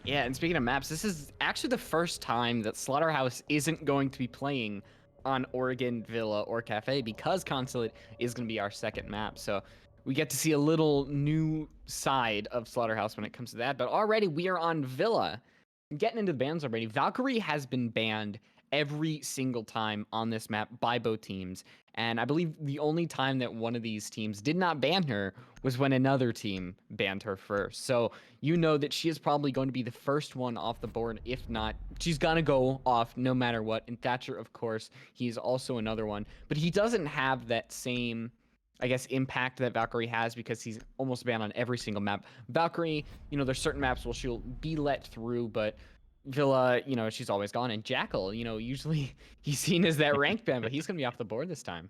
Yeah, and speaking of maps, this is actually the first time that Slaughterhouse isn't going to be playing on Oregon, Villa, or Cafe because Consulate is going to be our second map. So we get to see a little new side of Slaughterhouse when it comes to that. But already we are on Villa. Getting into the bans already, Valkyrie has been banned every single time on this map by both teams. And I believe the only time that one of these teams did not ban her was when another team banned her first. So you know that she is probably going to be the first one off the board. If not, she's going to go off no matter what. And Thatcher, of course, he's also another one. But he doesn't have that same, I guess, impact that Valkyrie has because he's almost banned on every single map. Valkyrie, there's certain maps where she'll be let through, but Villa, she's always gone. And Jackal, usually he's seen as that rank ban, but he's going to be off the board this time.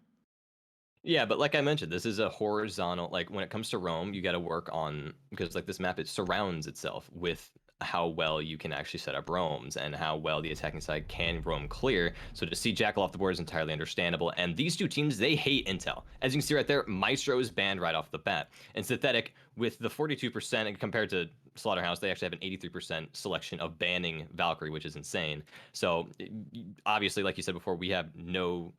Yeah, but like I mentioned, this is a horizontal, like when it comes to roam, you got to work on, because like this map, it surrounds itself with how well you can actually set up roams and how well the attacking side can roam clear. So to see Jackal off the board is entirely understandable. And these two teams, they hate intel. As you can see right there, Maestro is banned right off the bat. And Synthetic, with the 42% compared to Slaughterhouse, they actually have an 83% selection of banning Valkyrie, which is insane. So obviously, like you said before, we have no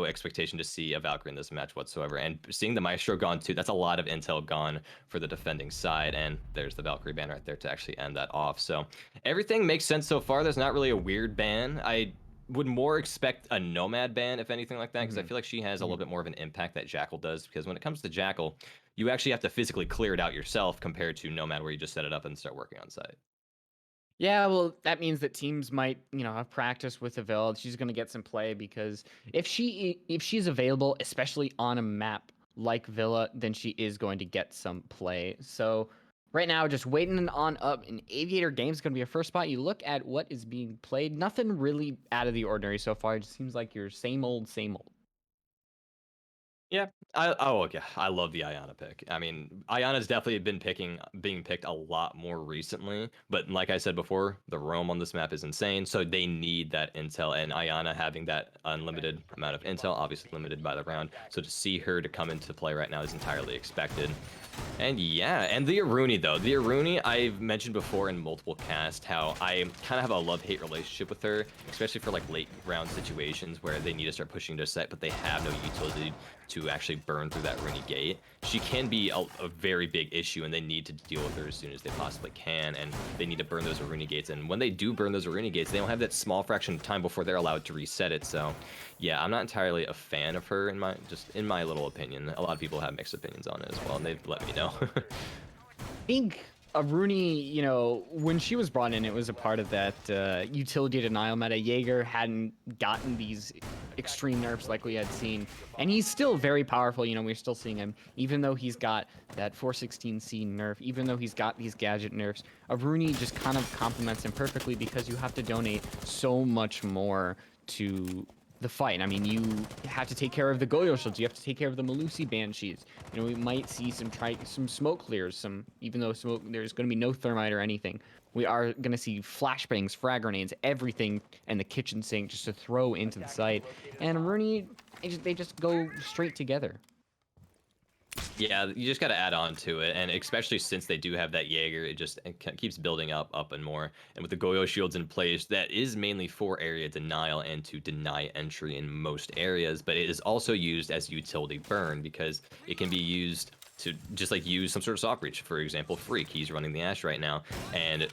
expectation to see a Valkyrie in this match whatsoever. And seeing the Maestro gone too, that's a lot of intel gone for the defending side. And there's the Valkyrie ban right there to actually end that off. So everything makes sense so far. There's not really a weird ban. I would more expect a Nomad ban, if anything like that, because I feel like she has a little bit more of an impact that Jackal does. Because when it comes to Jackal, you actually have to physically clear it out yourself compared to Nomad, where you just set it up and start working on site. Yeah, well, that means that teams might, have practice with Avil. She's going to get some play because if she's available, especially on a map like Villa, then she is going to get some play. So right now, just waiting on up. An Aviator Games going to be your first spot. You look at what is being played. Nothing really out of the ordinary so far. It just seems like your same old, same old. Yeah, yeah, I love the Ayana pick. I mean, Ayana's definitely being picked a lot more recently, but like I said before, the roam on this map is insane, so they need that intel, and Ayana having that unlimited amount of intel, obviously limited by the round, so to see her to come into play right now is entirely expected. And yeah, and the Aruni though. The Aruni, I've mentioned before in multiple casts how I kind of have a love-hate relationship with her, especially for like late round situations where they need to start pushing their set, but they have no utility to actually burn through that Aruni gate. She can be a very big issue, and they need to deal with her as soon as they possibly can, and they need to burn those Aruni gates. And when they do burn those Aruni gates, they don't have that small fraction of time before they're allowed to reset it. So yeah, I'm not entirely a fan of her in my little opinion. A lot of people have mixed opinions on it as well, and they've let me know. Think Rooney, when she was brought in, it was a part of that utility denial meta. Jaeger hadn't gotten these extreme nerfs like we had seen, and he's still very powerful. We're still seeing him, even though he's got that 416C nerf, even though he's got these gadget nerfs. Rooney just kind of complements him perfectly because you have to donate so much more to the fight. I mean, you have to take care of the Goyo shields. You have to take care of the Melusi Banshees. We might see some smoke clears. Even though there's going to be no thermite or anything. We are going to see flashbangs, frag grenades, everything, and the kitchen sink just to throw into the site. And Rooney, they just go straight together. Yeah, you just got to add on to it, and especially since they do have that Jaeger, it keeps building up and more. And with the Goyo shields in place, that is mainly for area denial and to deny entry in most areas, but it is also used as utility burn because it can be used to just like use some sort of soft breach. For example, Freak, he's running the Ash right now, and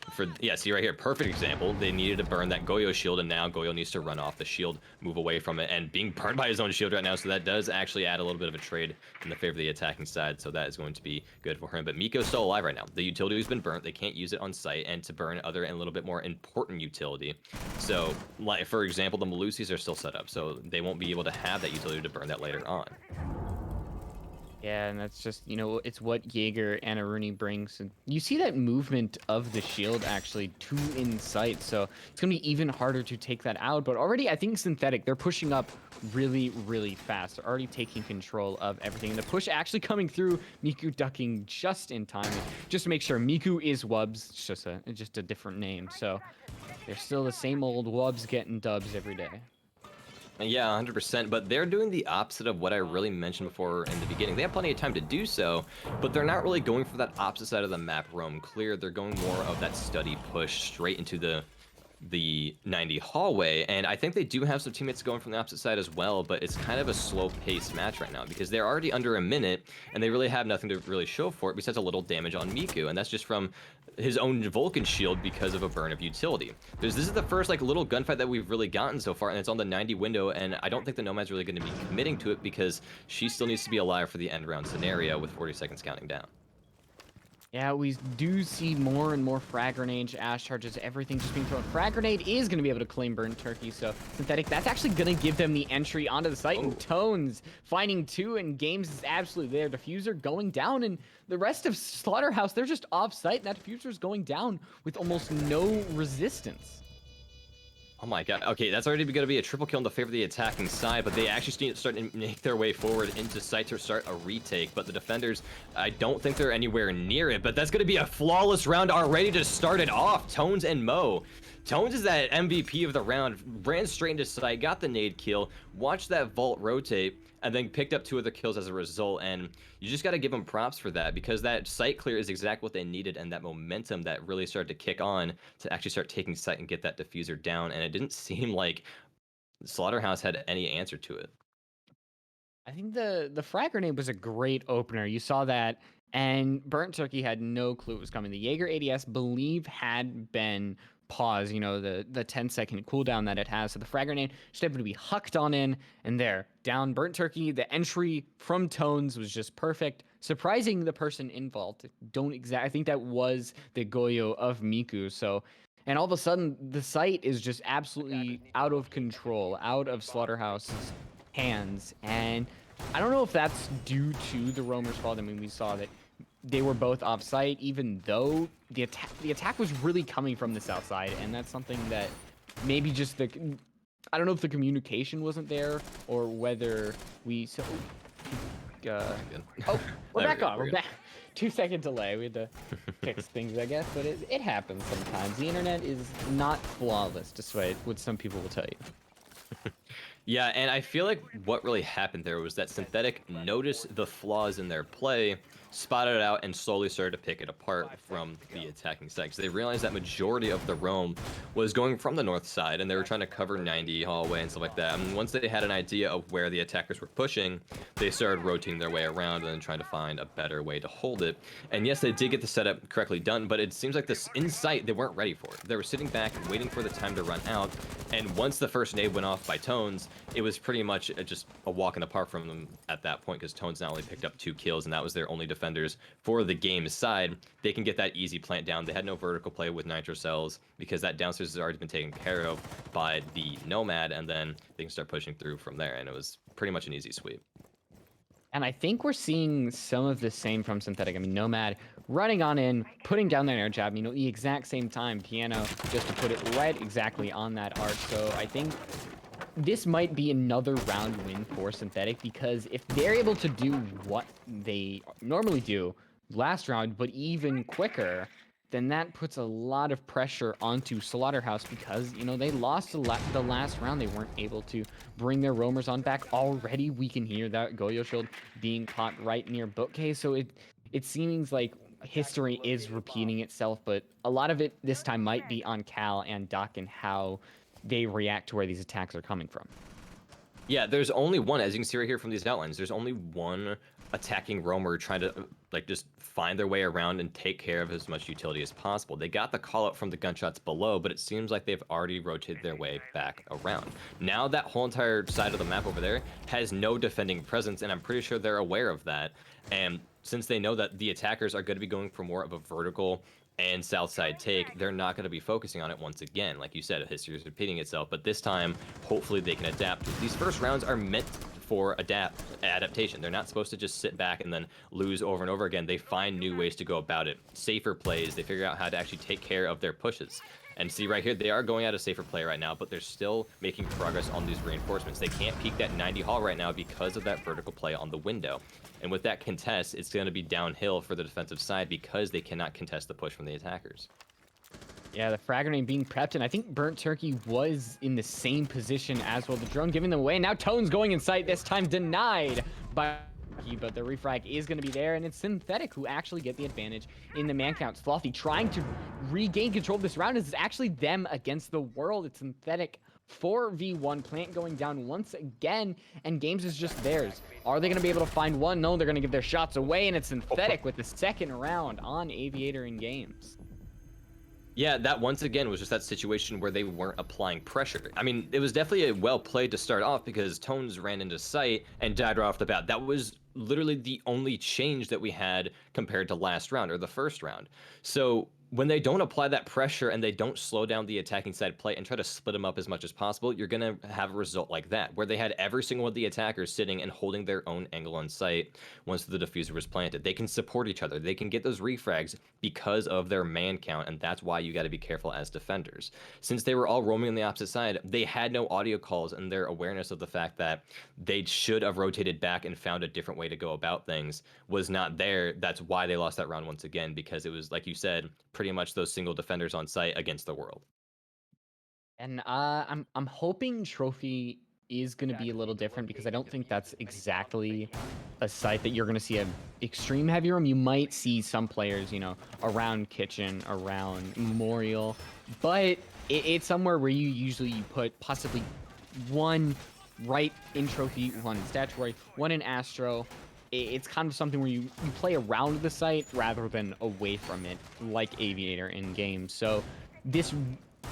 see right here, perfect example. They needed to burn that Goyo shield, and now Goyo needs to run off the shield, move away from it, and being burned by his own shield right now. So that does actually add a little bit of a trade in the favor of the attacking side. So that is going to be good for him. But Miko's still alive right now. The utility has been burnt. They can't use it on site, and to burn other and a little bit more important utility. So, like for example, the Melusis are still set up, so they won't be able to have that utility to burn that later on. Yeah, and that's just, it's what Jaeger and Aruni brings. And you see that movement of the shield actually to in sight, so it's going to be even harder to take that out. But already, I think Synthetic, they're pushing up really, really fast. They're already taking control of everything. And the push actually coming through, Miku ducking just in time. Just to make sure, Miku is Wubs, it's just a different name. So they're still the same old Wubs getting dubs every day. Yeah, 100%. But they're doing the opposite of what I really mentioned before in the beginning. They have plenty of time to do so, but they're not really going for that opposite side of the map, roam clear. They're going more of that study push straight into the 90 hallway, and I think they do have some teammates going from the opposite side as well, but it's kind of a slow-paced match right now because they're already under a minute and they really have nothing to really show for it besides a little damage on Miku, and that's just from his own Vulcan shield because of a burn of utility. This is the first like little gunfight that we've really gotten so far, and it's on the 90 window, and I don't think the Nomad's really going to be committing to it because she still needs to be alive for the end round scenario with 40 seconds counting down. Yeah, we do see more and more frag grenades, ash charges, everything just being thrown. Frag grenade is going to be able to claim burnt turkey, so Synthetic, that's actually going to give them the entry onto the site. And Tones finding two, and Games is absolutely there. Diffuser going down, and the rest of Slaughterhouse, they're just off site, and that Diffuser is going down with almost no resistance. Oh my god. Okay, that's already going to be a triple kill in the favor of the attacking side, but they actually start to make their way forward into site to start a retake. But the defenders, I don't think they're anywhere near it, but that's going to be a flawless round already to start it off. Tones and Mo. Tones is that MVP of the round, ran straight into site, got the nade kill, watched that vault rotate, and then picked up 2 other kills as a result. And you just got to give them props for that because that site clear is exactly what they needed, and that momentum that really started to kick on to actually start taking site and get that diffuser down. And it didn't seem like Slaughterhouse had any answer to it. I think the frag grenade was a great opener. You saw that, and Burnt Turkey had no clue it was coming. The Jaeger ADS believe had been paused, you know, the 10-second cooldown that it has. So the frag grenade just happened to be hucked on in, and there, down Burnt Turkey. The entry from Tones was just perfect, surprising the person involved. I think that was the Goyo of Miku. So, and all of a sudden, the site is just absolutely out of control, out of Slaughterhouse's hands. And I don't know if that's due to the roamer's fault. I mean, we saw that they were both off site, even though the attack was really coming from the south side, and that's something that maybe just I don't know if the communication wasn't there or whether we oh, we're back on. We're back. 2-second delay. We had to fix things, I guess, but it happens sometimes. The internet is not flawless, despite what some people will tell you. Yeah, and I feel like what really happened there was that Synthetic noticed the flaws in their play, spotted it out, and slowly started to pick it apart from the attacking side. Because they realized that majority of the roam was going from the north side, and they were trying to cover 90 hallway and stuff like that. And once they had an idea of where the attackers were pushing, they started rotating their way around and then trying to find a better way to hold it. And yes, they did get the setup correctly done, but it seems like this in sight, they weren't ready for it. They were sitting back and waiting for the time to run out. And once the first nade went off by Tones, it was pretty much just a walk in the park from them at that point, because Tones not only picked up 2 kills, and that was their only defenders for the game side. They can get that easy plant down. They had no vertical play with nitro cells because that downstairs has already been taken care of by the Nomad, and then they can start pushing through from there, and it was pretty much an easy sweep. And I think we're seeing some of the same from Synthetic. I mean, Nomad running on in, putting down that air jab, you know, the exact same time. Piano just to put it right exactly on that arc. So I think this might be another round win for Synthetic, because if they're able to do what they normally do last round, but even quicker, then that puts a lot of pressure onto Slaughterhouse, because, you know, they lost the last round. They weren't able to bring their roamers on back. Already we can hear that Goyo shield being caught right near bookcase. So it seems like history is repeating itself, but a lot of it this time might be on Cal and Doc and how they react to where these attacks are coming from. Yeah, there's only one, as you can see right here from these outlines, there's only one attacking roamer trying to like just find their way around and take care of as much utility as possible. They got the call out from the gunshots below, but it seems like they've already rotated their way back around. Now that whole entire side of the map over there has no defending presence, and I'm pretty sure they're aware of that. And since they know that the attackers are going to be going for more of a vertical and south side take, they're not going to be focusing on it once again. Like you said, history is repeating itself, but this time hopefully they can adapt. These first rounds are meant for adaptation. They're not supposed to just sit back and then lose over and over again. They find new ways to go about it, safer plays. They figure out how to actually take care of their pushes. And see right here, they are going at a safer play right now, but they're still making progress on these reinforcements. They can't peek that 90 hall right now because of that vertical play on the window. And with that contest, it's going to be downhill for the defensive side because they cannot contest the push from the attackers. Yeah, the frag grenade being prepped, and I think Burnt Turkey was in the same position as well. The drone giving them away. Now Tone's going in sight, this time denied by Turkey, but the refrag is going to be there, and it's Synthetic who actually get the advantage in the man counts. Fluffy trying to regain control of this round. It's actually them against the world. It's Synthetic 4v1. Plant going down once again, and Games is just theirs. Are they going to be able to find one? No, they're going to give their shots away, and it's Synthetic with the second round on Aviator in Games. Yeah, that once again was just that situation where they weren't applying pressure. I mean, it was definitely a well played to start off because Tones ran into sight and died right off the bat. That was literally the only change that we had compared to last round or the first round. So when they don't apply that pressure and they don't slow down the attacking side play and try to split them up as much as possible, you're going to have a result like that, where they had every single one of the attackers sitting and holding their own angle on sight once the diffuser was planted. They can support each other. They can get those refrags because of their man count, and that's why you got to be careful as defenders. Since they were all roaming on the opposite side, they had no audio calls, and their awareness of the fact that they should have rotated back and found a different way to go about things was not there. That's why they lost that round once again, because it was, like you said, pretty much those single defenders on site against the world. And I'm hoping Trophy is going to be a little different because I don't think that's exactly a site that you're going to see an extreme heavy room. You might see some players, you know, around Kitchen, around Memorial, but it's somewhere where you usually put possibly one right in Trophy, one in Statuary, one in Astro. It's kind of something where you play around the site rather than away from it, like Aviator in games. So this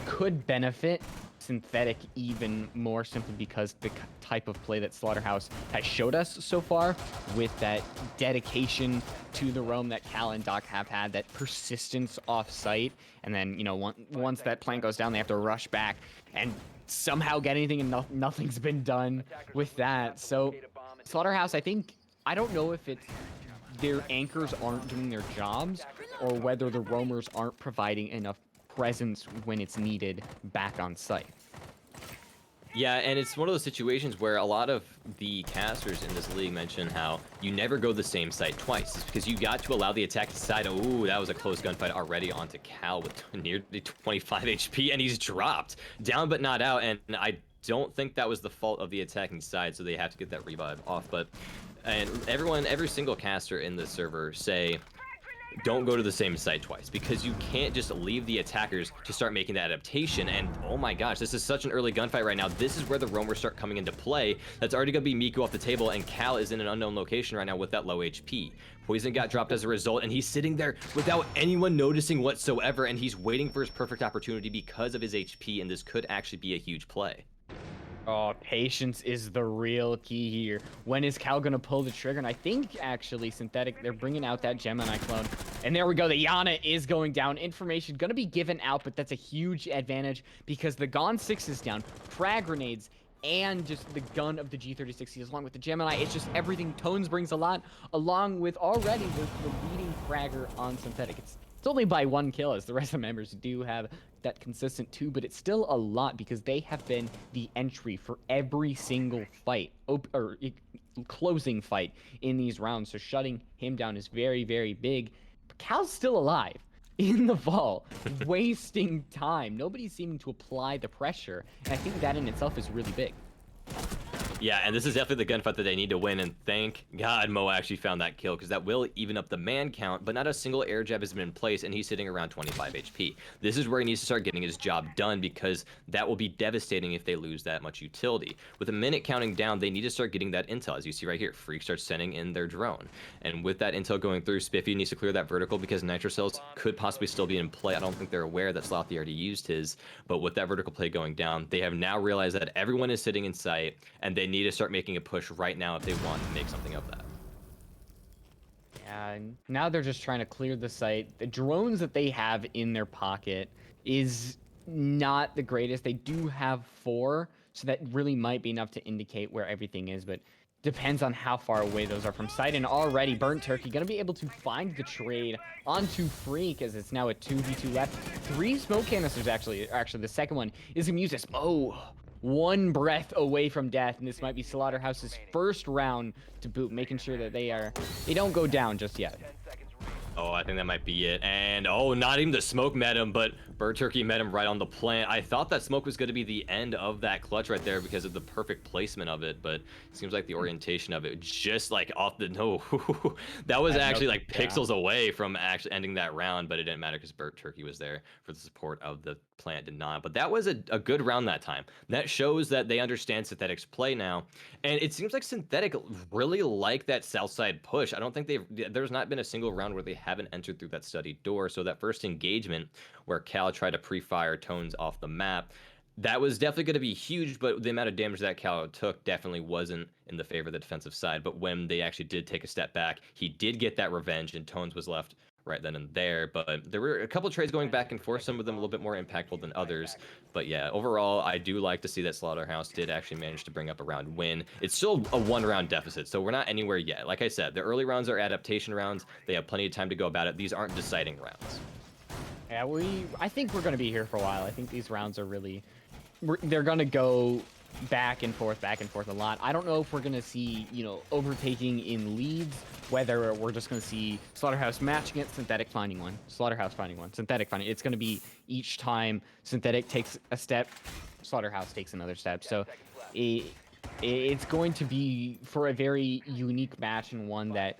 could benefit Synthetic even more simply because the type of play that Slaughterhouse has showed us so far, with that dedication to the roam that Cal and Doc have had, that persistence off site, and then, you know, once that plant goes down, they have to rush back and somehow get anything, and nothing's been done with that. So Slaughterhouse, I don't know if it's their anchors aren't doing their jobs or whether the roamers aren't providing enough presence when it's needed back on site. Yeah, and it's one of those situations where a lot of the casters in this league mention how you never go the same site twice. It's because you got to allow the attacking side. Ooh, that was a close gunfight already onto Cal with nearly 25 HP, and he's dropped. Down but not out, and I don't think that was the fault of the attacking side, so they have to get that revive off. But every single caster in this server say, don't go to the same site twice, because you can't just leave the attackers to start making that adaptation. And oh my gosh, this is such an early gunfight right now. This is where the roamers start coming into play. That's already gonna be Miku off the table, and Cal is in an unknown location right now with that low HP. Poison got dropped as a result, and he's sitting there without anyone noticing whatsoever, and he's waiting for his perfect opportunity because of his HP, and this could actually be a huge play. Oh, patience is the real key here. When is Cal going to pull the trigger? And I think, actually, Synthetic, they're bringing out that Gemini clone. And there we go. The Yana is going down. Information going to be given out, but that's a huge advantage because the Gon 6 is down. Frag grenades and just the gun of the G36 along with the Gemini. It's just everything. Tones brings a lot, along with already the leading fragger on Synthetic. It's only by 1 kill, as the rest of the members do have that consistent 2, but it's still a lot because they have been the entry for every single fight, or closing fight in these rounds. So shutting him down is very, very big. But Cal's still alive in the vault, wasting time. Nobody's seeming to apply the pressure, and I think that in itself is really big. Yeah, and this is definitely the gunfight that they need to win, and thank God Mo actually found that kill, because that will even up the man count, but not a single air jab has been in place, and he's sitting around 25 HP. This is where he needs to start getting his job done, because that will be devastating if they lose that much utility. With a minute counting down, they need to start getting that intel, as you see right here. Freak starts sending in their drone, and with that intel going through, Spiffy needs to clear that vertical, because Nitro Cells could possibly still be in play. I don't think they're aware that Slothy already used his, but with that vertical play going down, they have now realized that everyone is sitting in sight, and they need to start making a push right now if they want to make something of that. Yeah, and now they're just trying to clear the site. The drones that they have in their pocket is not the greatest. They do have 4, so that really might be enough to indicate where everything is, but depends on how far away those are from site. And already Burnt Turkey going to be able to find the trade onto Freak, as it's now a 2v2 left. 3 smoke canisters, actually the second one is a Musis. Oh, 1 breath away from death, and this might be Slaughterhouse's first round to boot, making sure that they don't go down just yet. Oh, I think that might be it. And oh, not even the smoke met him, but Bird Turkey met him right on the plant. I thought that smoke was going to be the end of that clutch right there because of the perfect placement of it, but it seems like the orientation of it just like off the no. That was I have no, actually like yeah. pixels away from actually ending that round, but it didn't matter because Bird Turkey was there for the support of the plant did not. But that was a good round that time. That shows that they understand Synthetic's play now. And it seems like Synthetic really like that south side push. I don't think there's not been a single round where they haven't entered through that studied door. So that first engagement where Cal tried to pre-fire Tones off the map, that was definitely going to be huge, but the amount of damage that Cal took definitely wasn't in the favor of the defensive side. But when they actually did take a step back, he did get that revenge, and Tones was left right then and there. But there were a couple trades going back and forth, some of them a little bit more impactful than others. But yeah, overall, I do like to see that Slaughterhouse did actually manage to bring up a round win. It's still a one-round deficit, so we're not anywhere yet. Like I said, the early rounds are adaptation rounds. They have plenty of time to go about it. These aren't deciding rounds. Yeah, I think we're going to be here for a while. I think these rounds are really, they're going to go back and forth a lot. I don't know if we're going to see, overtaking in leads, whether we're just going to see Slaughterhouse matching it, Synthetic finding one, Slaughterhouse finding one, Synthetic finding it. It's going to be each time Synthetic takes a step, Slaughterhouse takes another step. So it's going to be for a very unique match and one that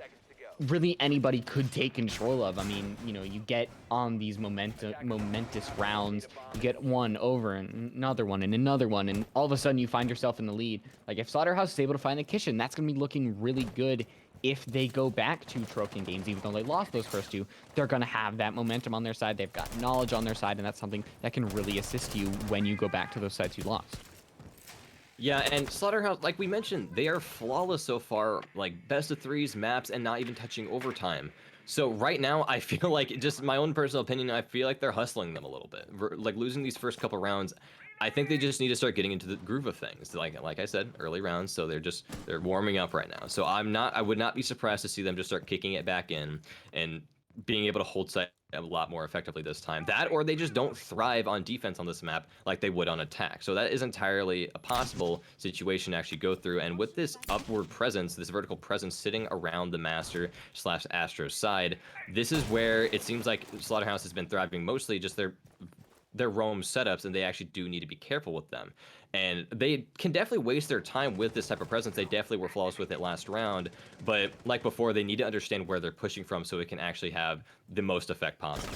really anybody could take control of. I mean, you get on these momentous rounds, you get one over and another one and another one, and all of a sudden you find yourself in the lead. Like if Slaughterhouse is able to find the kitchen, that's going to be looking really good. If they go back to Trojan games, even though they lost those first two, they're going to have that momentum on their side. They've got knowledge on their side, and that's something that can really assist you when you go back to those sites you lost. Yeah, and Slaughterhouse, like we mentioned, they are flawless so far, like best of threes, maps, and not even touching overtime. So right now, I feel like, just my own personal opinion, I feel like they're hustling them a little bit. Like losing these first couple rounds, I think they just need to start getting into the groove of things. Like I said, early rounds, so they're warming up right now. So I would not be surprised to see them just start kicking it back in and being able to hold site a lot more effectively this time. That, or they just don't thrive on defense on this map like they would on attack. So that is entirely a possible situation to actually go through. And with this upward presence, this vertical presence sitting around the Master / Astro side, this is where it seems like Slaughterhouse has been thriving mostly just their roam setups, and they actually do need to be careful with them. And they can definitely waste their time with this type of presence. They definitely were flawless with it last round, but like before, they need to understand where they're pushing from so it can actually have the most effect possible.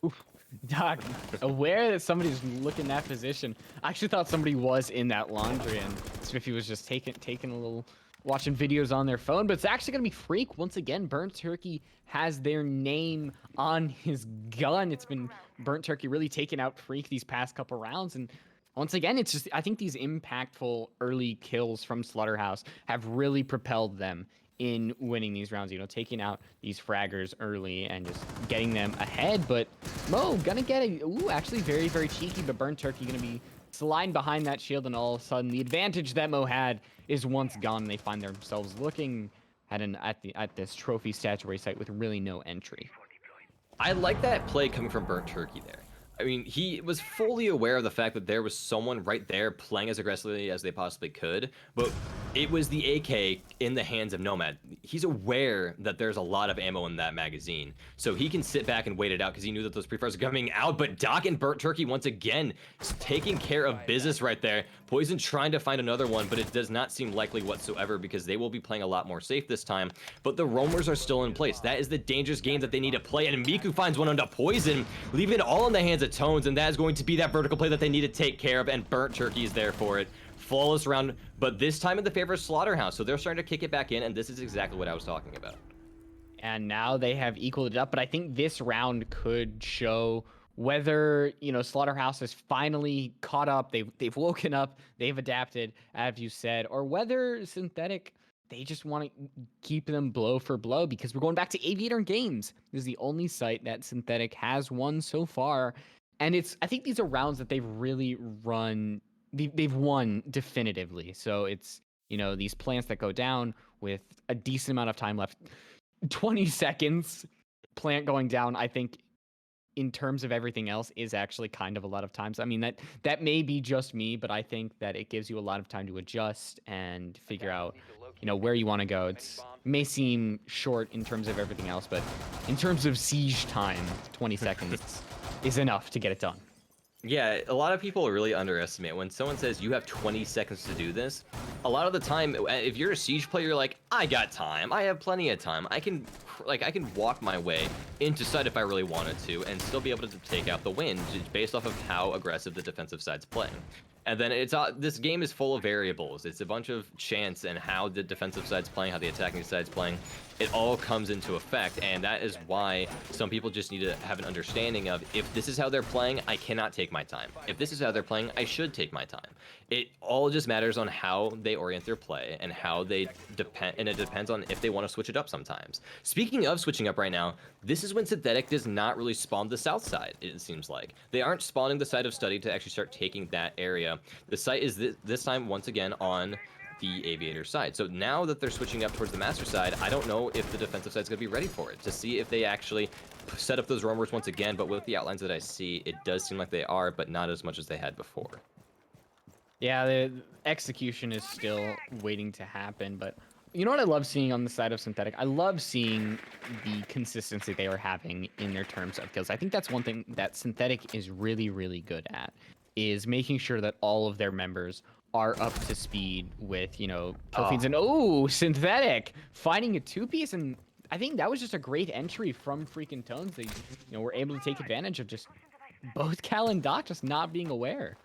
Oof. Doc, aware that somebody's looking that position. I actually thought somebody was in that laundry, and Smithy was just taking a little, watching videos on their phone. But it's actually gonna be Freak once again. Burnt Turkey has their name on his gun. It's been Burnt Turkey really taking out Freak these past couple rounds, and once again, it's just, I think these impactful early kills from Slaughterhouse have really propelled them in winning these rounds, taking out these fraggers early and just getting them ahead. But Mo gonna get a, actually very, very cheeky, but Burnt Turkey gonna be sliding behind that shield, and all of a sudden the advantage that Mo had is once gone, and they find themselves looking at this trophy statuary site with really no entry. I like that play coming from Burnt Turkey there. I mean, he was fully aware of the fact that there was someone right there playing as aggressively as they possibly could, but it was the AK in the hands of Nomad. He's aware that there's a lot of ammo in that magazine, so he can sit back and wait it out because he knew that those pre-fires are coming out. But Doc and Burnt Turkey, once again, taking care of business right there. Poison trying to find another one, but it does not seem likely whatsoever because they will be playing a lot more safe this time. But the roamers are still in place. That is the dangerous game that they need to play, and Miku finds one onto Poison, leaving it all in the hands of Tones, and that is going to be that vertical play that they need to take care of, and Burnt Turkey is there for it. Flawless round, but this time in the favor of Slaughterhouse, so they're starting to kick it back in, and this is exactly what I was talking about. And now they have equaled it up, but I think this round could show whether, Slaughterhouse has finally caught up, they've woken up, they've adapted, as you said, or whether Synthetic, they just want to keep them blow for blow, because we're going back to Aviator Games. This is the only site that Synthetic has won so far, and I think these are rounds that they've really they've won definitively. So it's, these plants that go down with a decent amount of time left. 20 seconds, plant going down, I think in terms of everything else is actually kind of a lot of times. I mean, that may be just me, but I think that it gives you a lot of time to adjust and figure out where you want to go. It may seem short in terms of everything else, but in terms of siege time, 20 seconds is enough to get it done. Yeah, a lot of people really underestimate when someone says you have 20 seconds to do this. A lot of the time, if you're a siege player, you're like, I got time. I have plenty of time. I can walk my way into site if I really wanted to, and still be able to take out the win based off of how aggressive the defensive side's playing. And then this game is full of variables. It's a bunch of chance and how the defensive side's playing, how the attacking side's playing. It all comes into effect, and that is why some people just need to have an understanding of, if this is how they're playing, I cannot take my time. If this is how they're playing, I should take my time. It all just matters on how they orient their play and how they depend, and it depends on if they want to switch it up sometimes. Speaking of switching up right now, this is when Synthetic does not really spawn the south side, it seems like. They aren't spawning the side of study to actually start taking that area. The site is this time once again on the aviator side. So now that they're switching up towards the master side, I don't know if the defensive side's going to be ready for it, to see if they actually set up those roamers once again. But with the outlines that I see, it does seem like they are, but not as much as they had before. Yeah, the execution is still waiting to happen, but you know what I love seeing on the side of Synthetic? I love seeing the consistency they are having in their terms of kills. I think that's one thing that Synthetic is really, really good at, is making sure that all of their members are up to speed with, kill feeds. And Synthetic finding a two-piece, and I think that was just a great entry from freaking Tones. They, were able to take advantage of just both Cal and Doc just not being aware.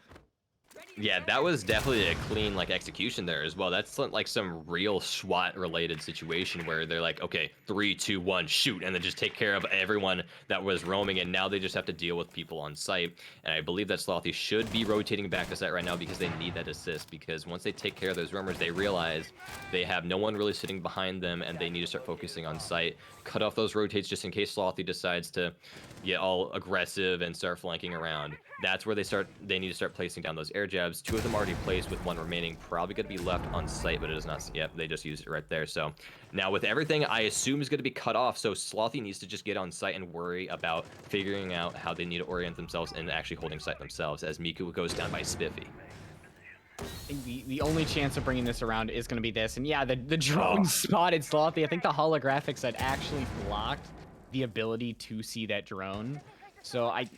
Yeah, that was definitely a clean execution there as well. That's like some real SWAT related situation where they're like, okay, 3, 2, 1, shoot, and then just take care of everyone that was roaming, and now they just have to deal with people on site. And I believe that Slothy should be rotating back to site right now because they need that assist, because once they take care of those roamers, they realize they have no one really sitting behind them, and they need to start focusing on site. Cut off those rotates just in case Slothy decides to get all aggressive and start flanking around. That's where they need to start placing down those air jabs. 2 of them already placed with 1 remaining. Probably going to be left on site, but it is not. Yep, they just used it right there. So now with everything, I assume is going to be cut off. So Slothy needs to just get on site and worry about figuring out how they need to orient themselves and actually holding site themselves, as Miku goes down by Spiffy. The only chance of bringing this around is going to be this. And yeah, the drone spotted Slothy. I think the holographics had actually blocked the ability to see that drone. So I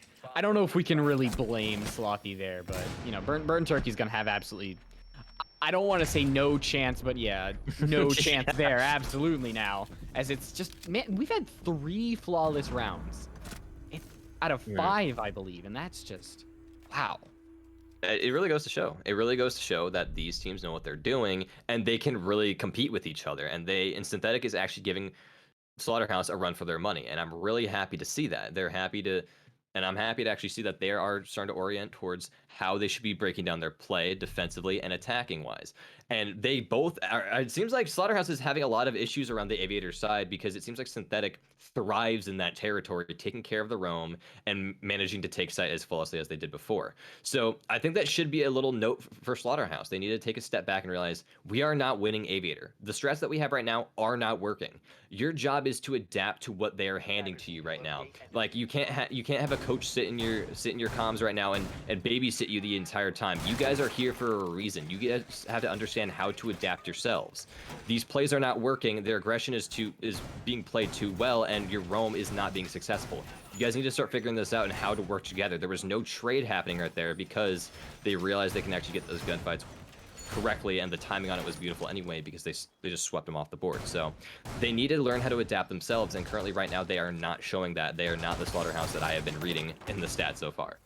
don't know if we can really blame Slothy there, but Burnt Turkey's gonna have absolutely, I don't want to say no chance, but yeah, no chance there, absolutely now. As it's just, man, we've had 3 flawless rounds out of 5, I believe, and that's just, wow. It really goes to show. It really goes to show that these teams know what they're doing, and they can really compete with each other. And Synthetic is actually giving Slaughterhouse a run for their money, and I'm really happy to see that. And I'm happy to actually see that they are starting to orient towards how they should be breaking down their play defensively and attacking wise. And they both are, it seems like Slaughterhouse is having a lot of issues around the aviator side, because it seems like Synthetic thrives in that territory, taking care of the roam and managing to take site as flawlessly as they did before. So I think that should be a little note for Slaughterhouse. They need to take a step back and realize we are not winning aviator. The strats that we have right now are not working. Your job is to adapt to what they are handing to you right now. Like you can't have a coach sit in your comms right now and babysit you the entire time. You guys are here for a reason. You guys have to understand how to adapt yourselves. These plays are not working. Their aggression is being played too well, and your roam is not being successful. You guys need to start figuring this out and how to work together. There was no trade happening right there because they realized they can actually get those gunfights correctly, and the timing on it was beautiful anyway because they just swept them off the board. So they need to learn how to adapt themselves, and currently right now they are not showing that. They are not the Slaughterhouse that I have been reading in the stats so far.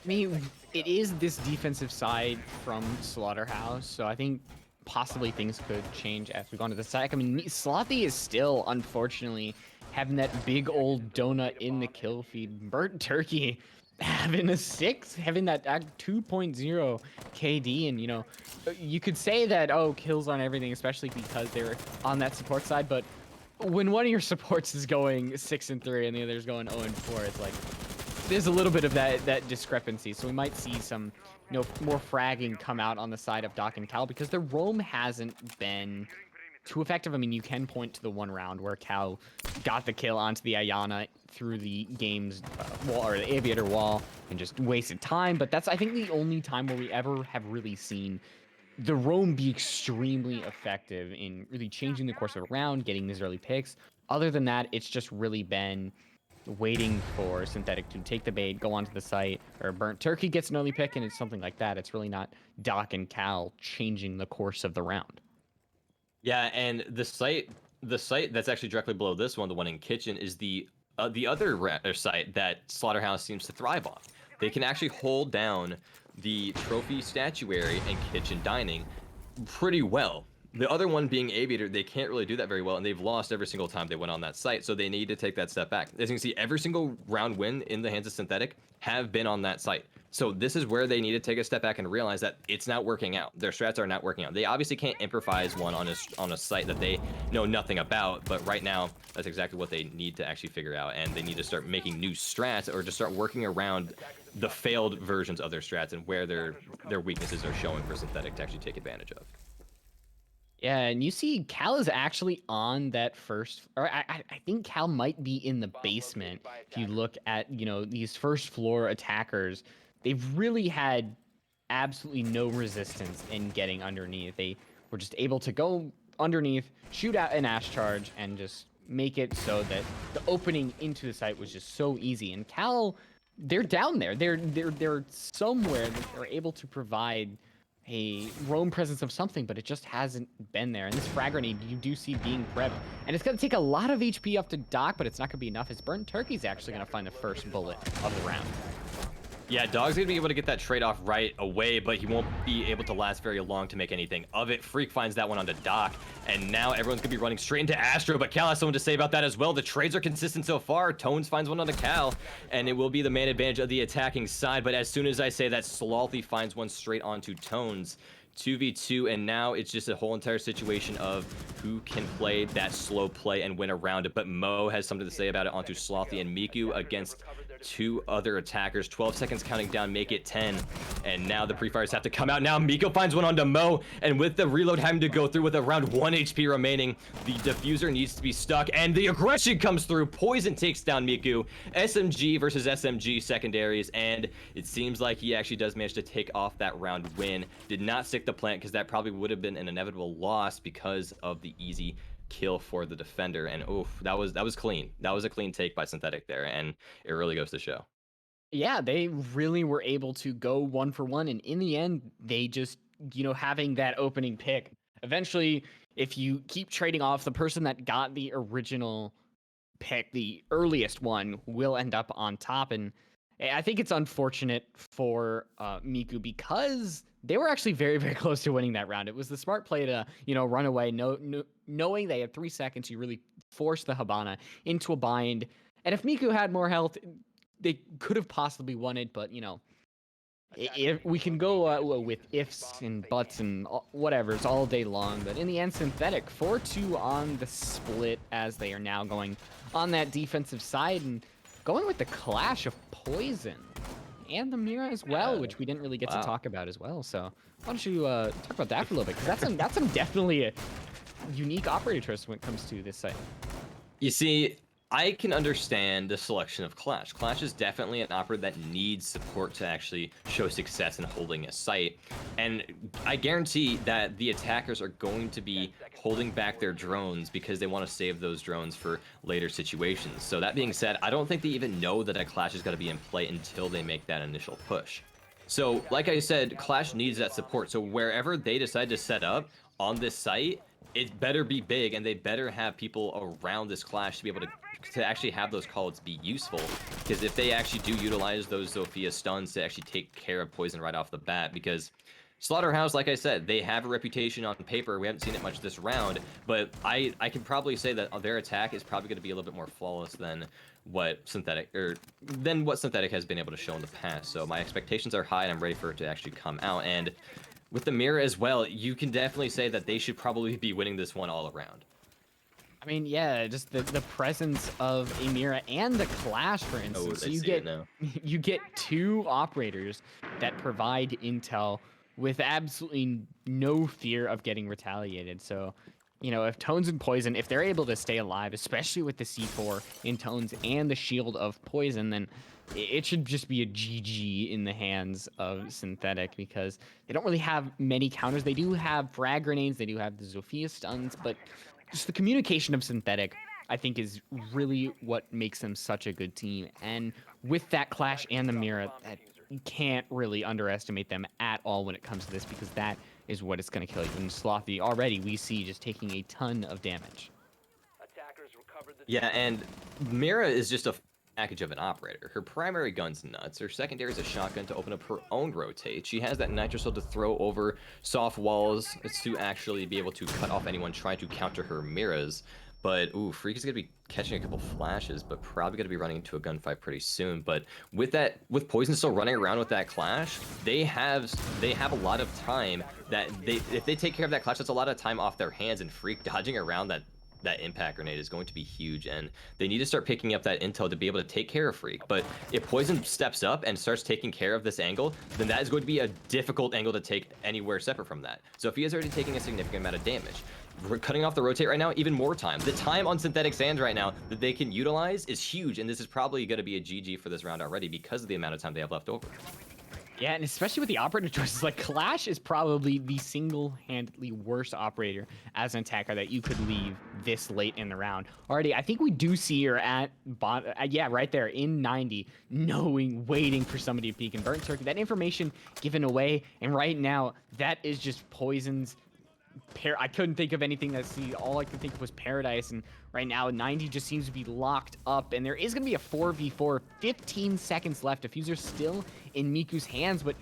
I mean, it is this defensive side from Slaughterhouse, so I think possibly things could change as we go into the stack. I mean, Slothy is still, unfortunately, having that big old donut in the kill feed. Burnt Turkey having a 6, having that 2.0 KD, and you could say that, kills on everything, especially because they're on that support side, but when one of your supports is going 6-3 and the other's going 0-4, it's like there's a little bit of that discrepancy. So we might see some more fragging come out on the side of Doc and Cal, because the roam hasn't been too effective. I mean, you can point to the one round where Cal got the kill onto the Ayana through the game's wall, or the aviator wall, and just wasted time. But that's, I think, the only time where we ever have really seen the roam be extremely effective in really changing the course of a round, getting these early picks. Other than that, it's just really been waiting for Synthetic to take the bait, go onto the site, or Burnt Turkey gets an early pick, and it's something like that. It's really not Doc and Cal changing the course of the round. Yeah, and the site that's actually directly below this one, the one in Kitchen, is the other site that Slaughterhouse seems to thrive on. They can actually hold down the trophy statuary and kitchen dining pretty well. The other one being Aviator, they can't really do that very well, and they've lost every single time they went on that site, so they need to take that step back. As you can see, every single round win in the hands of Synthetic have been on that site. So this is where they need to take a step back and realize that it's not working out. Their strats are not working out. They obviously can't improvise one on a site that they know nothing about, but right now, that's exactly what they need to actually figure out, and they need to start making new strats or just start working around the failed versions of their strats and where their weaknesses are showing for Synthetic to actually take advantage of. Yeah, and you see Cal is actually on that first, or I think Cal might be in the basement. If you look at, these first floor attackers, they've really had absolutely no resistance in getting underneath. They were just able to go underneath, shoot out an Ash Charge, and just make it so that the opening into the site was just so easy. And Cal, they're down there. They're somewhere that they're able to provide a roam presence of something, but it just hasn't been there. And this frag grenade you do see being prepped, and it's going to take a lot of HP off to Doc, but it's not going to be enough. His Burnt Turkey's actually going to find the first bullet of the round. Yeah, Dog's gonna be able to get that trade-off right away, but he won't be able to last very long to make anything of it. Freak finds that one onto Doc, and now everyone's gonna be running straight into Astro, but Cal has someone to say about that as well. The trades are consistent so far. Tones finds one onto Cal, and it will be the man advantage of the attacking side, but as soon as I say that, Slothy finds one straight onto Tones. 2v2, and now it's just a whole entire situation of who can play that slow play and win around it. But Mo has something to say about it onto Slothy and Miku against two other attackers. 12 seconds counting down, make it 10. And now the pre-fires have to come out. Now Miko finds one onto Mo, and with the reload having to go through with around 1 HP remaining, the diffuser needs to be stuck, and the aggression comes through. Poison takes down Miku. SMG versus SMG secondaries, and it seems like he actually does manage to take off that round win. Did not stick the plant, because that probably would have been an inevitable loss because of the easy kill for the defender. And oof, that was clean. That was a clean take by Synthetic there, and it really goes to show. Yeah, they really were able to go 1 for 1, and in the end, they just, having that opening pick. Eventually, if you keep trading off, the person that got the original pick, the earliest one, will end up on top. And I think it's unfortunate for Miku, because they were actually very, very close to winning that round. It was the smart play to, run away, knowing they had 3 seconds. You really forced the Habana into a bind. And if Miku had more health, they could have possibly won it. But, if we can go with ifs and buts and whatever's all day long. But in the end, Synthetic 4-2 on the split, as they are now going on that defensive side and going with the clash of Poison and the Mira as well, which we didn't really get to talk about as well. So why don't you talk about that for a little bit, because that's some definitely a unique operator choice when it comes to this site. You see, I can understand the selection of Clash. Clash is definitely an operator that needs support to actually show success in holding a site. And I guarantee that the attackers are going to be holding back their drones because they want to save those drones for later situations. So that being said, I don't think they even know that a Clash is going to be in play until they make that initial push. So like I said, Clash needs that support. So wherever they decide to set up on this site, it better be big, and they better have people around this Clash to be able to actually have those calls be useful. Because if they actually do utilize those Zofia stuns to actually take care of Poison right off the bat, because Slaughterhouse, like I said, they have a reputation on paper. We haven't seen it much this round, but I can probably say that their attack is probably going to be a little bit more flawless than what Synthetic has been able to show in the past. So my expectations are high, and I'm ready for it to actually come out. And with the Mirror as well, you can definitely say that they should probably be winning this one all around. I mean, yeah, just the presence of a Mira and the Clash, for instance. You get two operators that provide intel with absolutely no fear of getting retaliated. So, if Tones and Poison, if they're able to stay alive, especially with the C4 in Tones and the shield of Poison, then it should just be a GG in the hands of Synthetic because they don't really have many counters. They do have frag grenades, they do have the Zofia stuns, but just the communication of Synthetic, I think, is really what makes them such a good team. And with that Clash and the Mira, that you can't really underestimate them at all when it comes to this because that is what is going to kill you. And Slothy already we see just taking a ton of damage. Yeah, and Mira is just a package of an operator. Her primary gun's nuts. Her secondary is a shotgun to open up her own rotate. She has that nitrocell to throw over soft walls to actually be able to cut off anyone trying to counter her Miras. But, ooh, Freak is going to be catching a couple flashes, but probably going to be running into a gunfight pretty soon. But with Poison still running around with that Clash, they have a lot of time that if they take care of that Clash, that's a lot of time off their hands, and Freak dodging around that impact grenade is going to be huge, and they need to start picking up that intel to be able to take care of Freak. But if Poison steps up and starts taking care of this angle, then that is going to be a difficult angle to take anywhere separate from that. So if he is already taking a significant amount of damage, we're cutting off the rotate right now, even more time. The time on Synthetic Sands right now that they can utilize is huge, and this is probably going to be a GG for this round already because of the amount of time they have left over. Yeah, and especially with the operator choices, like Clash is probably the single-handedly worst operator as an attacker that you could leave this late in the round. Already, I think we do see her at yeah, right there in 90, waiting for somebody to peek and Burnt Turkey. That information given away, and right now, that is just Poison's. I couldn't think of anything that's all I could think of was Paradise, and right now 90 just seems to be locked up, and there is going to be a 4v4, 15 seconds left. Diffuser's still in Miku's hands, but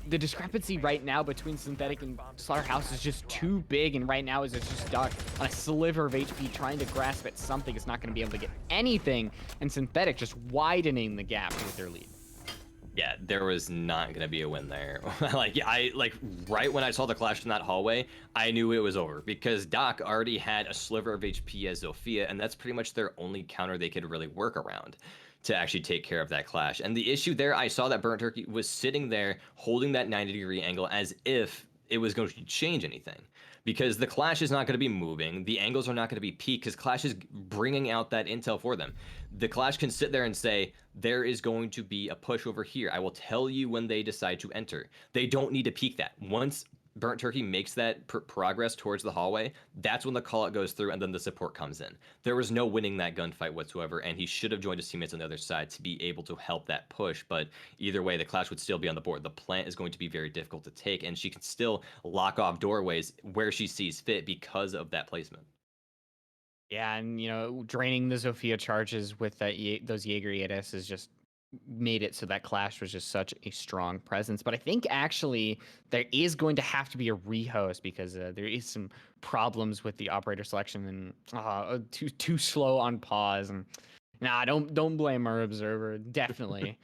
the discrepancy right now between Synthetic and Slaughterhouse is just too big, and right now is it's just stuck on a sliver of HP trying to grasp at something. It's not going to be able to get anything, and Synthetic just widening the gap with their lead. Yeah, there was not gonna be a win there. like right when I saw the Clash in that hallway, I knew it was over because Doc already had a sliver of HP as Zofia, and that's pretty much their only counter they could really work around to actually take care of that Clash. And the issue there, I saw that Burnt Turkey was sitting there holding that 90-degree angle as if it was going to change anything. Because the Clash is not going to be moving, the angles are not going to be peaked, because Clash is bringing out that intel for them. The Clash can sit there and say, there is going to be a push over here. I will tell you when they decide to enter. They don't need to peak that. Once Burnt Turkey makes that progress towards the hallway, that's when the call-out goes through and then the support comes in. There was no winning that gunfight whatsoever, and he should have joined his teammates on the other side to be able to help that push, but either way, the Clash would still be on the board. The plant is going to be very difficult to take, and she can still lock off doorways where she sees fit because of that placement. Yeah, and draining the Zofia charges with those Jaeger ES is just made it so that Clash was just such a strong presence. But I think actually there is going to have to be a rehost because there is some problems with the operator selection and too slow on pause. And nah, don't blame our observer, definitely,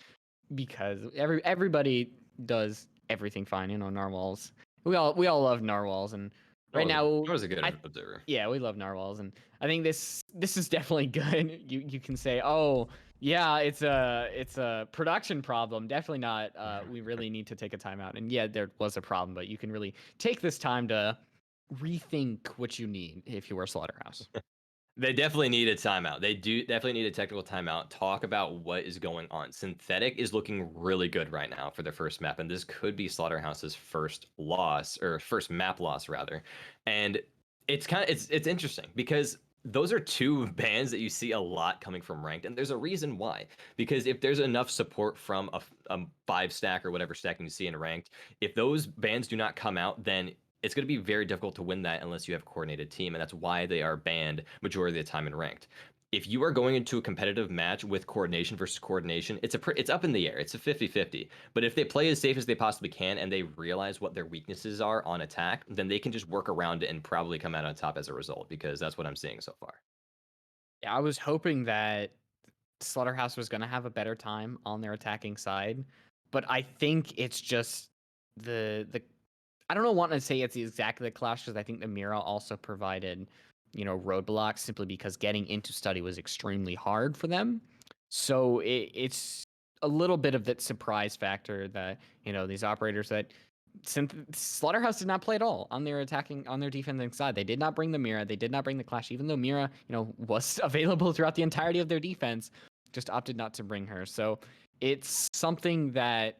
because everybody does everything fine. Narwhals. We all love narwhals, and right now He was a good observer. Yeah, we love narwhals, and I think this is definitely good. You can say, oh yeah, it's a production problem. Definitely not. We really need to take a timeout. And yeah, there was a problem, but you can really take this time to rethink what you need if you were Slaughterhouse. They definitely need a timeout. They do definitely need a technical timeout. Talk about what is going on. Synthetic is looking really good right now for their first map, and this could be Slaughterhouse's first loss, or first map loss rather. And it's interesting because those are two bans that you see a lot coming from ranked, and there's a reason why. Because if there's enough support from a 5-stack or whatever stacking you see in ranked, if those bans do not come out, then it's going to be very difficult to win that unless you have a coordinated team, and that's why they are banned majority of the time in ranked. If you are going into a competitive match with coordination versus coordination, it's up in the air. It's a 50-50. But if they play as safe as they possibly can and they realize what their weaknesses are on attack, then they can just work around it and probably come out on top as a result, because that's what I'm seeing so far. Yeah, I was hoping that Slaughterhouse was going to have a better time on their attacking side, but I think it's just the I don't want to say it's exactly the Clash because I think the Mira also provided, roadblocks simply because getting into study was extremely hard for them. So it's a little bit of that surprise factor that, these operators that Slaughterhouse did not play at all on their defending side. They did not bring the Mira. They did not bring the Clash, even though Mira, was available throughout the entirety of their defense, just opted not to bring her. So it's something that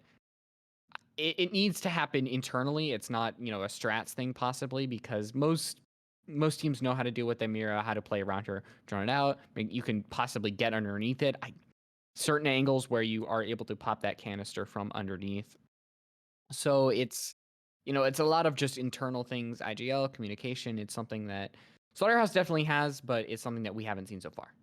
it needs to happen internally. It's not, a strats thing possibly, because most teams know how to deal with the Mira, how to play around her, drone it out. I mean, you can possibly get underneath it. Certain angles where you are able to pop that canister from underneath. So it's a lot of just internal things, IGL, communication. It's something that Slaughterhouse definitely has, but it's something that we haven't seen so far.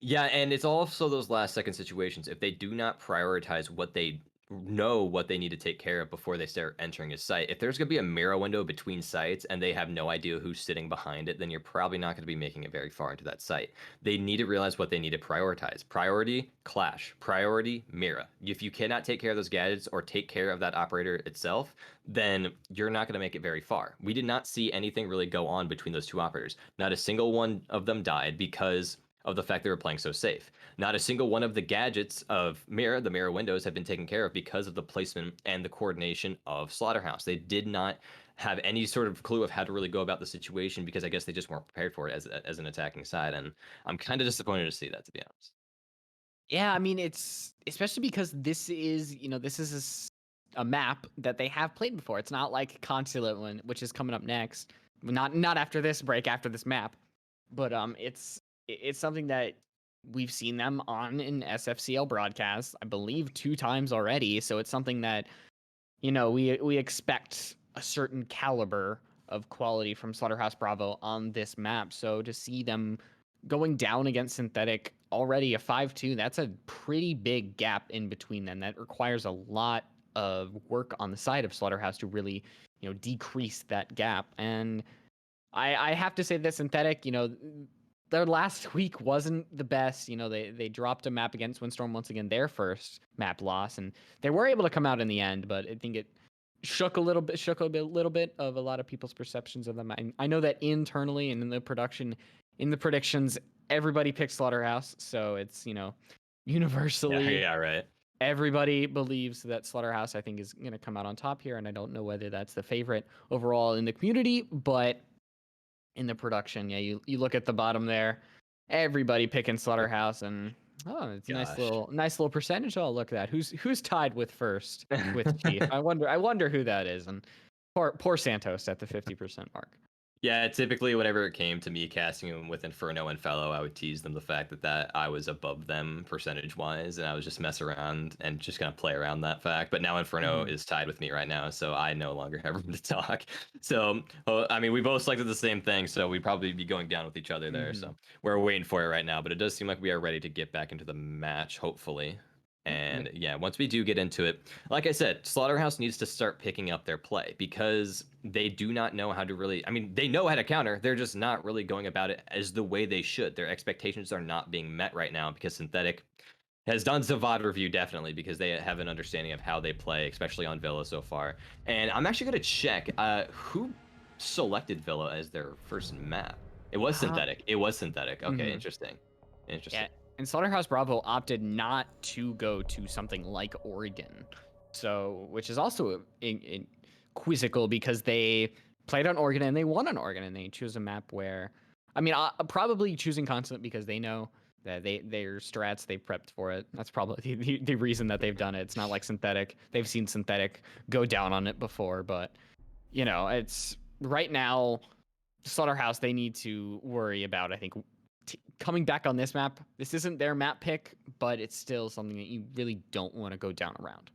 Yeah, and it's also those last second situations. If they do not prioritize what they know what they need to take care of before they start entering a site, if there's going to be a mirror window between sites and they have no idea who's sitting behind it, then you're probably not going to be making it very far into that site. They need to realize what they need to prioritize. Priority, clash. Priority, mirror. If you cannot take care of those gadgets or take care of that operator itself, then you're not going to make it very far. We did not see anything really go on between those two operators. Not a single one of them died because of the fact they were playing so safe. Not a single one of the gadgets of the mirror windows, have been taken care of because of the placement and the coordination of Slaughterhouse. They did not have any sort of clue of how to really go about the situation because I guess they just weren't prepared for it as an attacking side. And I'm kind of disappointed to see that, to be honest. Yeah, I mean, it's especially because this is a map that they have played before. It's not like Consulate one, which is coming up next. Not after this break, after this map, but it's something that we've seen them on in SFCL broadcasts, I believe 2 times already. So it's something that we expect a certain caliber of quality from Slaughterhouse Bravo on this map. So to see them going down against Synthetic already a 5-2, that's a pretty big gap in between them. That requires a lot of work on the side of Slaughterhouse to really, decrease that gap. And I have to say that Synthetic, their last week wasn't the best. They dropped a map against Windstorm once again, their first map loss, and they were able to come out in the end, but I think it shook a little bit of a lot of people's perceptions of them. I know that internally and in the production, in the predictions, everybody picked Slaughterhouse, so it's Yeah, universally yeah, right. everybody believes that Slaughterhouse, I think, is going to come out on top here, and I don't know whether that's the favorite overall in the community, but in the production, yeah, you look at the bottom there, everybody picking Slaughterhouse, and it's a Gosh. nice little percentage. Oh, look at that. Who's tied with first with Chief? I wonder who that is. And poor Santos at the 50% mark. Yeah, typically whenever it came to me casting him with Inferno and Fellow, I would tease them the fact that I was above them percentage wise, and I was just mess around and just kind of play around that fact. But now Inferno Mhm. is tied with me right now, so I no longer have room to talk. So I mean, we both selected the same thing, so we'd probably be going down with each other there. Mhm. So we're waiting for it right now, but it does seem like we are ready to get back into the match, hopefully. And yeah, once we do get into it, like I said, Slaughterhouse needs to start picking up their play because they do not know how to really. I mean, they know how to counter. They're just not really going about it as the way they should. Their expectations are not being met right now because Synthetic has done some VOD review definitely because they have an understanding of how they play, especially on Villa so far. And I'm actually going to check who selected Villa as their first map. It was Uh, Synthetic. It was Synthetic. Okay, mhm. interesting. Yeah, Interesting. and Slaughterhouse Bravo opted not to go to something like Oregon, so which is also quizzical because they played on Oregon and they won on Oregon, and they choose a map where, I mean, probably choosing Constant because they know that their strats, they prepped for it. That's probably the reason that they've done it. It's not like Synthetic. They've seen Synthetic go down on it before, but it's right now Slaughterhouse, they need to worry about, I think, coming back on this map. This isn't their map pick, but it's still something that you really don't want to go down around.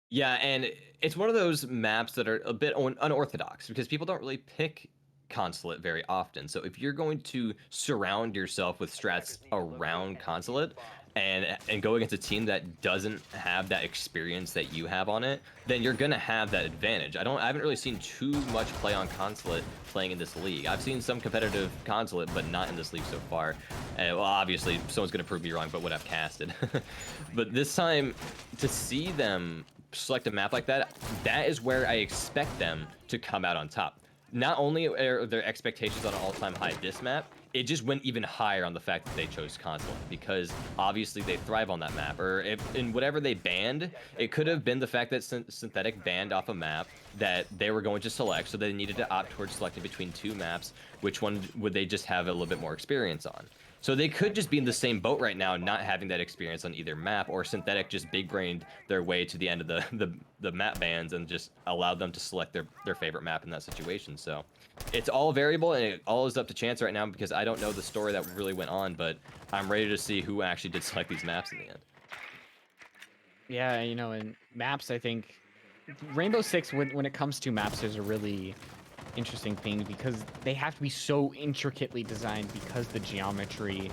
Yeah, and it's one of those maps that are a bit unorthodox because people don't really pick Consulate very often. So if you're going to surround yourself with strats around Consulate and go against a team that doesn't have that experience that you have on it, then you're gonna have that advantage. I haven't really seen too much play on Consulate playing in this league. I've seen some competitive Consulate, but not in this league so far. Well, obviously, someone's gonna prove me wrong, but what I've casted. But this time, to see them select a map like that, that is where I expect them to come out on top. Not only are their expectations on an all-time high this map, it just went even higher on the fact that they chose Consulate because obviously they thrive on that map. Or if, in whatever they banned, it could have been the fact that Synthetic banned off a map that they were going to select, so they needed to opt towards selecting between two maps. Which one would they just have a little bit more experience on? So they could just be in the same boat right now, not having that experience on either map, or Synthetic just big-brained their way to the end of the map bans and just allowed them to select their favorite map in that situation. So it's all variable, and it all is up to chance right now because I don't know the story that really went on, but I'm ready to see who actually did select these maps in the end. Yeah, you know, in maps, I think Rainbow Six, when it comes to maps, there's a really interesting thing because they have to be so intricately designed because the geometry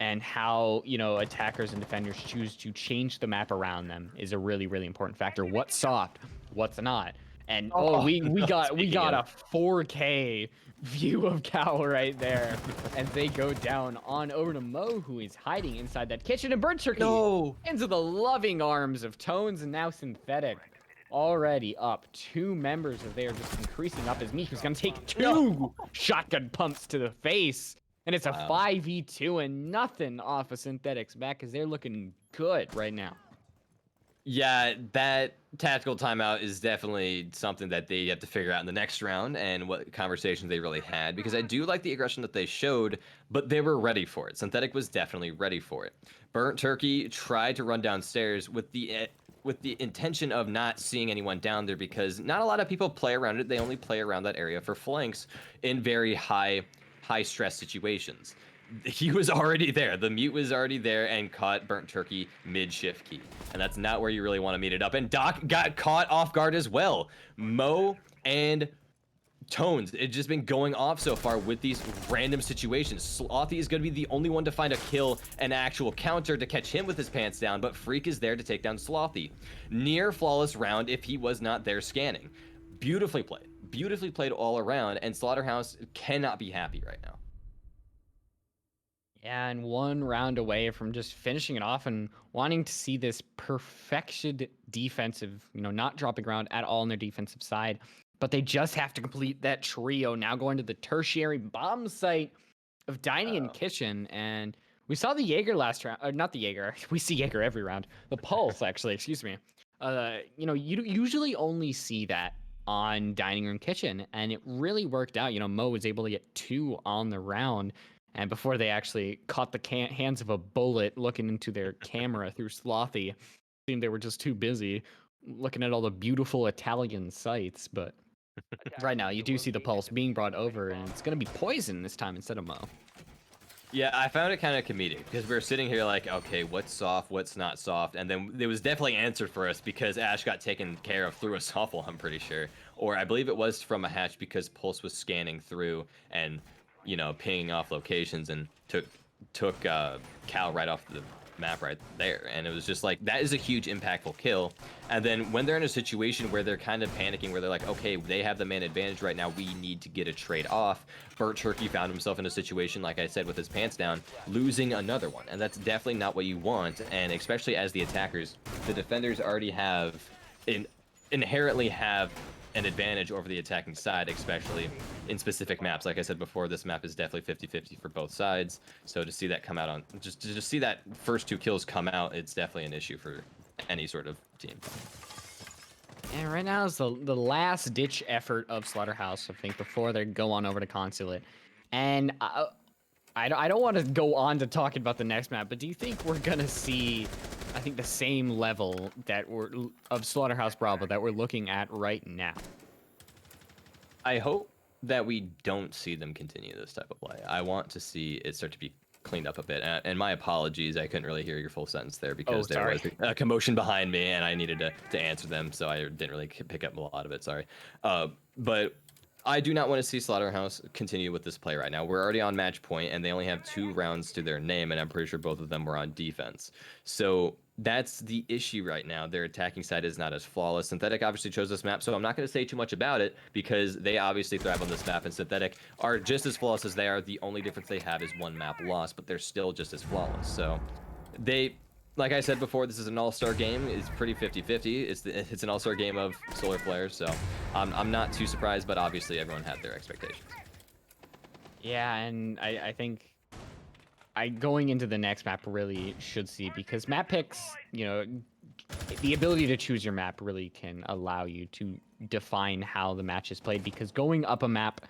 and how, you know, attackers and defenders choose to change the map around them is a really, really important factor. What's soft, what's not. And oh, we no, got speaking a of 4K view of Cal right there as they go down on over to Mo, who is hiding inside that kitchen, and Bird Turkey No. into the loving arms of Tones, and now Synthetic already up. 2 members of there just increasing up as Meek is going to take 2 shotgun pumps to the face. And it's a 5v2 and nothing off of Synthetic's back because they're looking good right now. Yeah, that tactical timeout is definitely something that they have to figure out in the next round and what conversations they really had, because I do like the aggression that they showed, but they were ready for it. Synthetic was definitely ready for it. Burnt Turkey tried to run downstairs with the intention of not seeing anyone down there because not a lot of people play around it. They only play around that area for flanks in very high stress situations. He was already there. The mute was already there and caught Burnt Turkey mid-shift key. And that's not where you really want to meet it up. And Doc got caught off guard as well. Mo and Tones, it's just been going off so far with these random situations. Slothy is going to be the only one to find a kill, an actual counter to catch him with his pants down, but Freak is there to take down Slothy. Near flawless round if he was not there scanning. Beautifully played all around, and Slaughterhouse cannot be happy right now. Yeah, and 1 round away from just finishing it off and wanting to see this perfection defensive, you know, not dropping ground at all on their defensive side. But they just have to complete that trio. Now going to the tertiary bomb site of Dining and Kitchen. And we saw the Jaeger last round. Not the Jaeger. We see Jaeger every round. The Pulse, actually. Excuse me. You know, you usually only see that on Dining Room Kitchen. And it really worked out. You know, Mo was able to get 2 on the round. And before they actually caught the hands of a bullet looking into their camera through Slothy, it seemed they were just too busy looking at all the beautiful Italian sights. But right now, you do see the Pulse being brought over, and it's going to be Poison this time instead of Mo. Yeah, I found it kind of comedic because we were sitting here like, okay, what's soft, what's not soft, and then it was definitely answered for us because Ash got taken care of through a soft wall, I'm pretty sure. Or I believe it was from a hatch because Pulse was scanning through and, you know, pinging off locations and took Cal right off the map right there. And it was just like, that is a huge impactful kill. And then when they're in a situation where they're kind of panicking, where they're like, okay, they have the man advantage right now, we need to get a trade off, Burnt Turkey found himself in a situation, like I said, with his pants down, losing another one. And that's definitely not what you want. And especially as the attackers, the defenders already have inherently have an advantage over the attacking side, especially in specific maps. Like I said before, this map is definitely 50-50 for both sides. So to see that come out on, just to see that first 2 kills come out, it's definitely an issue for any sort of team. And right now is the last ditch effort of Slaughterhouse, I think, before they go on over to Consulate. And I don't want to go on to talking about the next map, but do you think we're gonna see, I think, the same level that of Slaughterhouse Bravo that we're looking at right now? I hope that we don't see them continue this type of play. I want to see it start to be cleaned up a bit. And my apologies, I couldn't really hear your full sentence there because there was a commotion behind me and I needed to answer them, so I didn't really pick up a lot of it, sorry. But I do not want to see Slaughterhouse continue with this play right now. We're already on match point, and they only have 2 rounds to their name, and I'm pretty sure both of them were on defense. So that's the issue right now. Their attacking side is not as flawless. Synthetic obviously chose this map, so I'm not going to say too much about it because they obviously thrive on this map, and Synthetic are just as flawless as they are. The only difference they have is 1 map loss, but they're still just as flawless. So they... Like I said before, this is an all-star game. It's pretty 50-50. It's an all-star game of solar flares, so I'm not too surprised, but obviously everyone had their expectations. Yeah, and I think going into the next map really should see, because map picks, you know, the ability to choose your map really can allow you to define how the match is played, because going up a map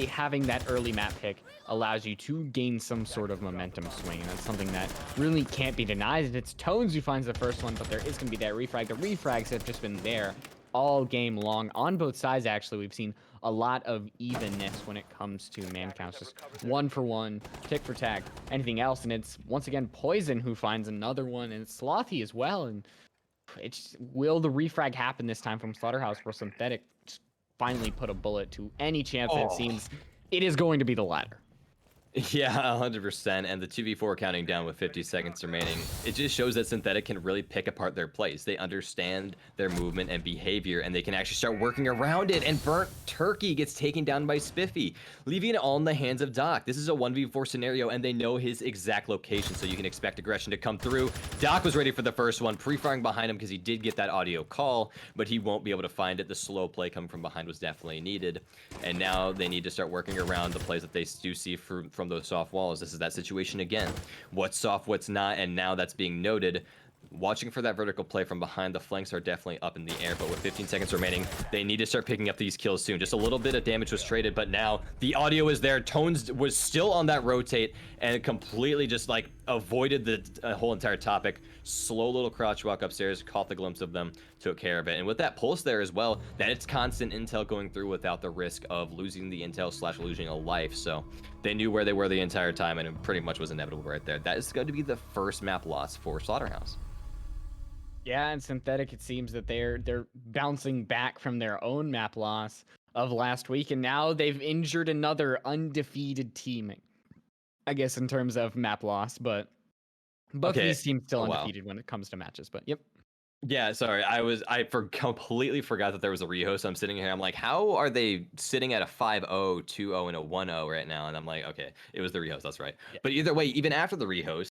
having that early map pick allows you to gain some sort of momentum swing, and that's something that really can't be denied. And it's Tones who finds the first one, but there is going to be that refrag. The refrags have just been there all game long on both sides. Actually, we've seen a lot of evenness when it comes to man counts, just one for one, tick for tack, anything else. And it's once again Poison who finds another one, and it's Slothy as well. And it's, will the refrag happen this time from Slaughterhouse, where Synthetic finally put a bullet to any chance that it seems it is going to be the latter? Yeah, 100%. And the 2v4 counting down with 50 seconds remaining, it just shows that Synthetic can really pick apart their plays. They understand their movement and behavior, and they can actually start working around it. And Burnt Turkey gets taken down by Spiffy, leaving it all in the hands of Doc. This is a 1v4 scenario, and they know his exact location, so you can expect aggression to come through. Doc was ready for the first one, pre-firing behind him because he did get that audio call, but he won't be able to find it. The slow play coming from behind was definitely needed. And now they need to start working around the plays that they do see from those soft walls. This is that situation again. What's soft, what's not, and now that's being noted. Watching for that vertical play from behind. The flanks are definitely up in the air, but with 15 seconds remaining, they need to start picking up these kills soon. Just a little bit of damage was traded, but now the audio is there. Tones was still on that rotate and completely just like avoided the whole entire topic. Slow little crouch walk upstairs, caught the glimpse of them, took care of it. And with that pulse there as well, that it's constant intel going through without the risk of losing the intel / losing a life. So they knew where they were the entire time, and it pretty much was inevitable right there. That is going to be the first map loss for Slaughterhouse. Yeah, and Synthetic, it seems that they're bouncing back from their own map loss of last week, and now they've injured another undefeated team, I guess, in terms of map loss, but both of these teams still undefeated when it comes to matches. But yep. Yeah, sorry. Completely forgot that there was a rehost. I'm sitting here. I'm like, how are they sitting at a 5-0, 2-0, and a 1-0 right now? And I'm like, okay, it was the rehost. That's right. Yeah. But either way, even after the rehost,